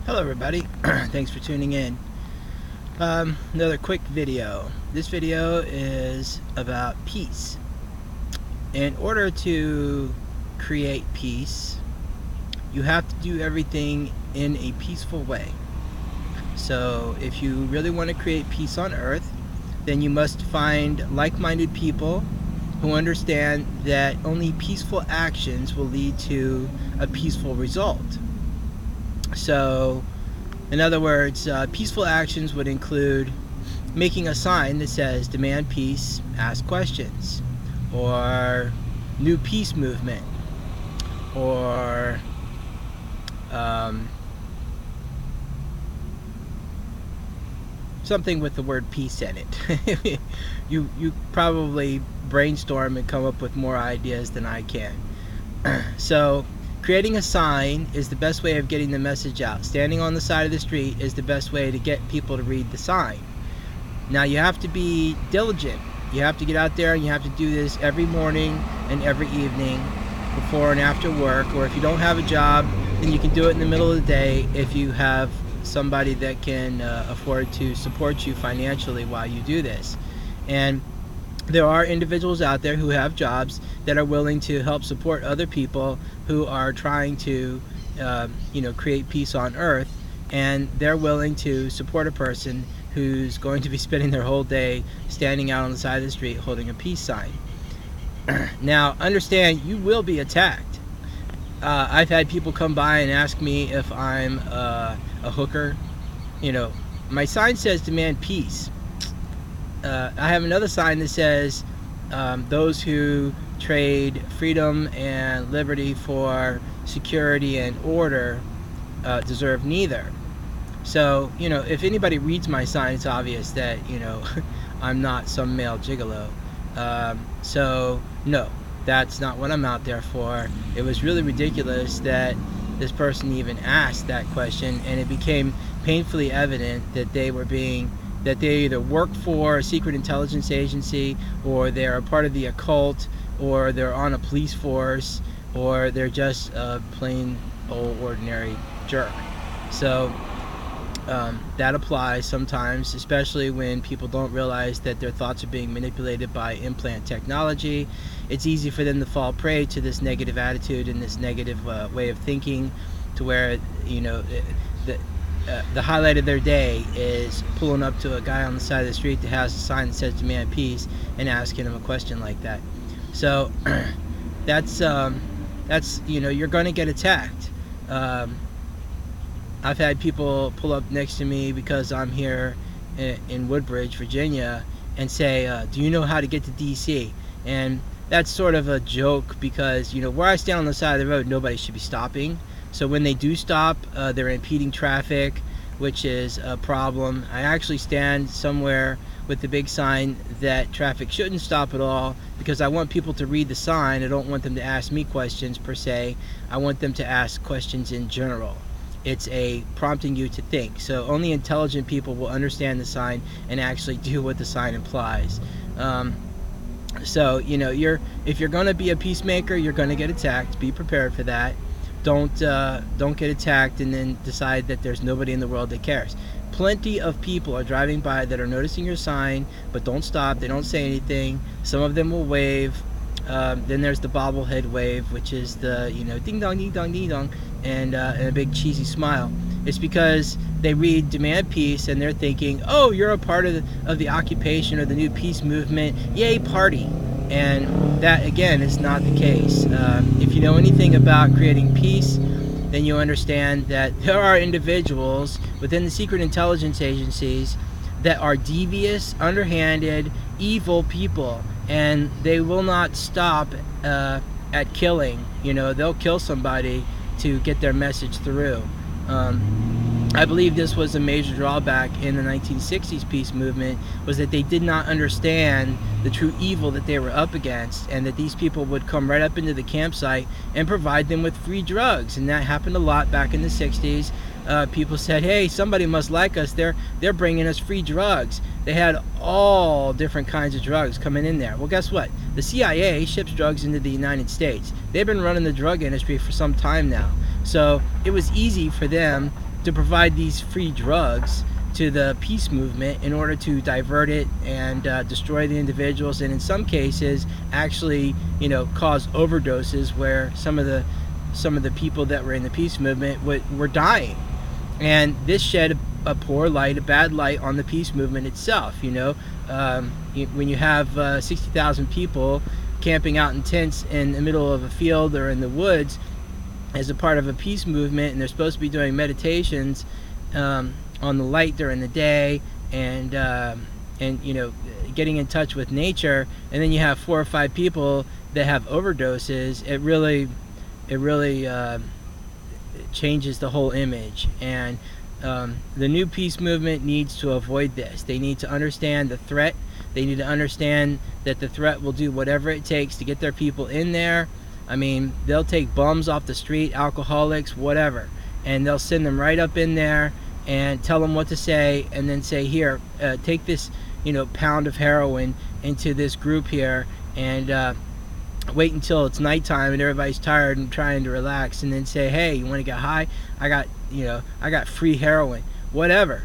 Hello everybody, thanks for tuning in. Another quick video. This video is about peace. In order to create peace, you have to do everything in a peaceful way. So if you really want to create peace on earth, then you must find like-minded people who understand that only peaceful actions will lead to a peaceful result. So, in other words, peaceful actions would include making a sign that says demand peace, ask questions, or new peace movement, or something with the word peace in it. you probably brainstorm and come up with more ideas than I can. So creating a sign is the best way of getting the message out. Standing on the side of the street is the best way to get people to read the sign. Now you have to be diligent. You have to get out there and you have to do this every morning and every evening, before and after work. Or if you don't have a job, then you can do it in the middle of the day if you have somebody that can afford to support you financially while you do this. And there are individuals out there who have jobs that are willing to help support other people who are trying to create peace on earth, and they're willing to support a person who's going to be spending their whole day standing out on the side of the street holding a peace sign. Now understand, you will be attacked. I've had people come by and ask me if I'm a hooker. My sign says demand peace. I have another sign that says those who trade freedom and liberty for security and order deserve neither. So, if anybody reads my sign, it's obvious that, I'm not some male gigolo. So, no, that's not what I'm out there for. It was really ridiculous that this person even asked that question, and it became painfully evident that they either work for a secret intelligence agency, or they're a part of the occult, or they're on a police force, or they're just a plain old ordinary jerk. So that applies sometimes, especially when people don't realize that their thoughts are being manipulated by implant technology. It's easy for them to fall prey to this negative attitude and this negative way of thinking, to where the highlight of their day is pulling up to a guy on the side of the street that has a sign that says demand peace and asking him a question like that. So that's you're going to get attacked. I've had people pull up next to me because I'm here in Woodbridge, Virginia, and say, do you know how to get to DC? And that's sort of a joke, because where I stand on the side of the road, nobody should be stopping. So when they do stop, they're impeding traffic, which is a problem. I actually stand somewhere with the big sign that traffic shouldn't stop at all, because I want people to read the sign. I don't want them to ask me questions per se. I want them to ask questions in general. It's a prompting you to think. So only intelligent people will understand the sign and actually do what the sign implies. So if you're going to be a peacemaker, you're going to get attacked. Be prepared for that. Don't get attacked and then decide that there's nobody in the world that cares. Plenty of people are driving by that are noticing your sign, but don't stop. They don't say anything. Some of them will wave. Then there's the bobblehead wave, which is the ding dong, ding dong, ding dong, and a big cheesy smile. It's because they read demand peace and they're thinking, oh, you're a part of the occupation or the new peace movement. Yay, party. And that, again, is not the case. If you know anything about creating peace, then you understand that there are individuals within the secret intelligence agencies that are devious, underhanded, evil people, and they will not stop at killing. They'll kill somebody to get their message through. I believe this was a major drawback in the 1960s peace movement, was that they did not understand the true evil that they were up against, and that these people would come right up into the campsite and provide them with free drugs. And that happened a lot back in the 60s. People said, hey, somebody must like us. They're bringing us free drugs. They had all different kinds of drugs coming in there. Well, guess what? The CIA ships drugs into the United States. They've been running the drug industry for some time now. So it was easy for them to provide these free drugs to the peace movement in order to divert it and destroy the individuals, and in some cases actually, you know, cause overdoses where some of the people that were in the peace movement were dying. And this shed a poor light, a bad light on the peace movement itself. You know, when you have 60,000 people camping out in tents in the middle of a field or in the woods as a part of a peace movement, and they're supposed to be doing meditations on the light during the day, and you know, getting in touch with nature, and then you have 4 or 5 people that have overdoses, it really changes the whole image. And the new peace movement needs to avoid this. They need to understand the threat. They need to understand that the threat will do whatever it takes to get their people in there. I mean, they'll take bums off the street, alcoholics, whatever, and they'll send them right up in there and tell them what to say, and then say, here, take this, you know, pound of heroin into this group here, and wait until it's nighttime and everybody's tired and trying to relax, and then say, hey, you want to get high? I got free heroin, whatever.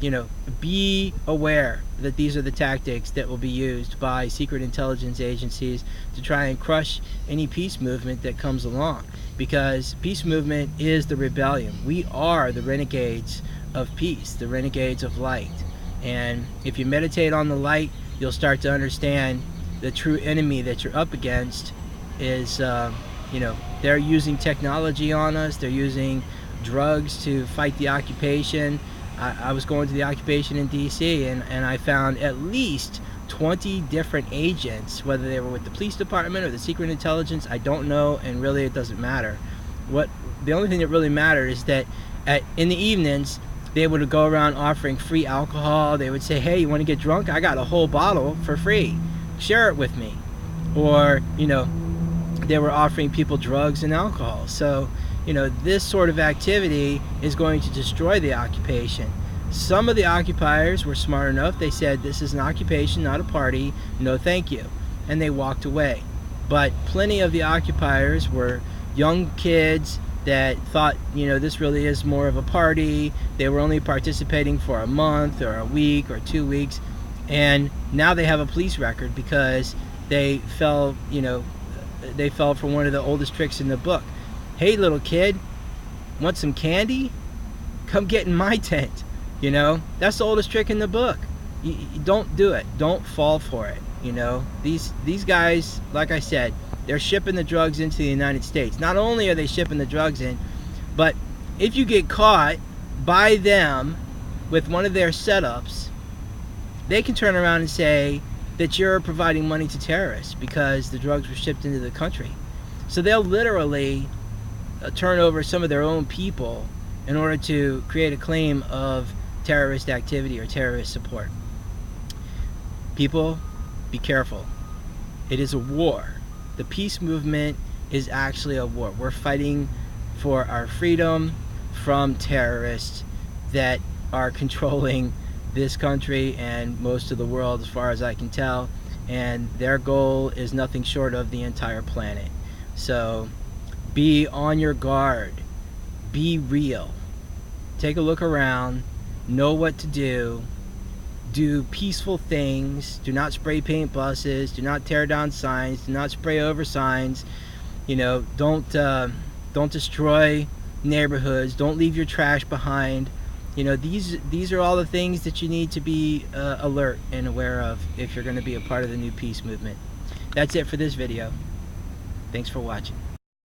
You know, be aware that these are the tactics that will be used by secret intelligence agencies to try and crush any peace movement that comes along, because peace movement is the rebellion. We are the renegades of peace, the renegades of light. And if you meditate on the light, you'll start to understand the true enemy that you're up against is, you know, they're using technology on us. They're using drugs to fight the occupation. I was going to the occupation in DC, and I found at least 20 different agents, whether they were with the police department or the secret intelligence, I don't know, and really it doesn't matter. The only thing that really mattered is that in the evenings, they would go around offering free alcohol. They would say, hey, you want to get drunk? I got a whole bottle for free. Share it with me. Or, you know, they were offering people drugs and alcohol. So, you know, this sort of activity is going to destroy the occupation. Some of the occupiers were smart enough. They said, this is an occupation, not a party. No, thank you. And they walked away. But plenty of the occupiers were young kids that thought, you know, this really is more of a party. They were only participating for a month or a week or 2 weeks. And now they have a police record because they fell, you know, they fell for one of the oldest tricks in the book. Hey, little kid, want some candy? Come get in my tent. You know, that's the oldest trick in the book. You don't do it. Don't fall for it. You know, these guys, like I said, they're shipping the drugs into the United States. Not only are they shipping the drugs in, but if you get caught by them with one of their setups, they can turn around and say that you're providing money to terrorists because the drugs were shipped into the country. So they'll literally turn over some of their own people in order to create a claim of terrorist activity or terrorist support. People, be careful. It is a war. The peace movement is actually a war. We're fighting for our freedom from terrorists that are controlling this country and most of the world, as far as I can tell, and their goal is nothing short of the entire planet. So be on your guard. Be real. Take a look around. Know what to do. Do peaceful things. Do not spray paint buses. Do not tear down signs. Do not spray over signs. You know, don't destroy neighborhoods. Don't leave your trash behind. You know, these are all the things that you need to be alert and aware of if you're going to be a part of the new peace movement. That's it for this video. Thanks for watching.